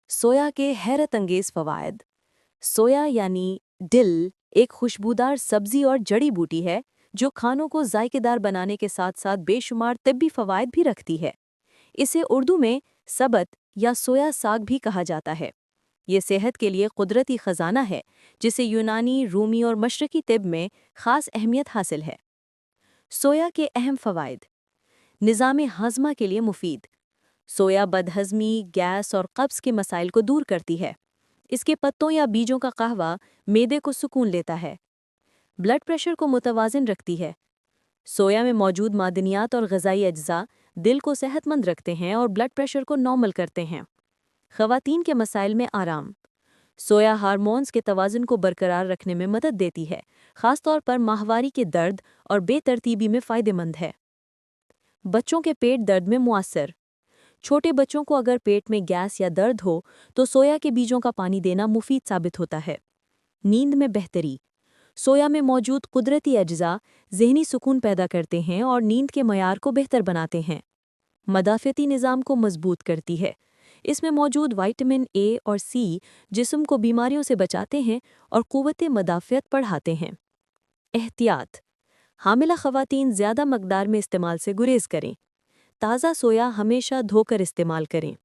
सोया के हैरत अंगेज फवायद। सोया यानी डिल एक खुशबूदार सब्जी और जड़ी बूटी है जो खानों को जायकेदार बनाने के साथ साथ बेशुमार तिब्बी फवायद भी रखती है। इसे उर्दू में सबत या सोया साग भी कहा जाता है। ये सेहत के लिए कुदरती खजाना है जिसे यूनानी, रूमी और मशरकी तिब में खास अहमियत हासिल है। सोया के अहम फवायद। निज़ाम हाजमा के लिए मुफीद। सोया बदहज़मी, गैस और कब्ज़ के मसाइल को दूर करती है। इसके पत्तों या बीजों का कहवा मेदे को सुकून लेता है। ब्लड प्रेशर को मुतवाज़िन रखती है। सोया में मौजूद मादनियात और ग़िज़ाई अज्जा दिल को सेहतमंद रखते हैं और ब्लड प्रेशर को नॉर्मल करते हैं। ख़वातीन के मसाइल में आराम। सोया हार्मोन्स के तवाज़ुन को बरकरार रखने में मदद देती है, ख़ास तौर पर माहवारी के दर्द और बेतरतीबी में फ़ायदेमंद है। बच्चों के पेट दर्द में मुअस्सर। छोटे बच्चों को अगर पेट में गैस या दर्द हो तो सोया के बीजों का पानी देना मुफीद साबित होता है। नींद में बेहतरी। सोया में मौजूद कुदरती अज्जा ज़हनी सुकून पैदा करते हैं और नींद के मयार को बेहतर बनाते हैं। मदाफ़ती निज़ाम को मजबूत करती है। इसमें मौजूद विटामिन ए और सी जिस्म को बीमारियों से बचाते हैं और क़ुव्वत मदाफ़ियत बढ़ाते हैं। एहतियात। हामिला ख़वातीन ज़्यादा मकदार में इस्तेमाल से गुरेज करें। ताज़ा सोया हमेशा धोकर इस्तेमाल करें।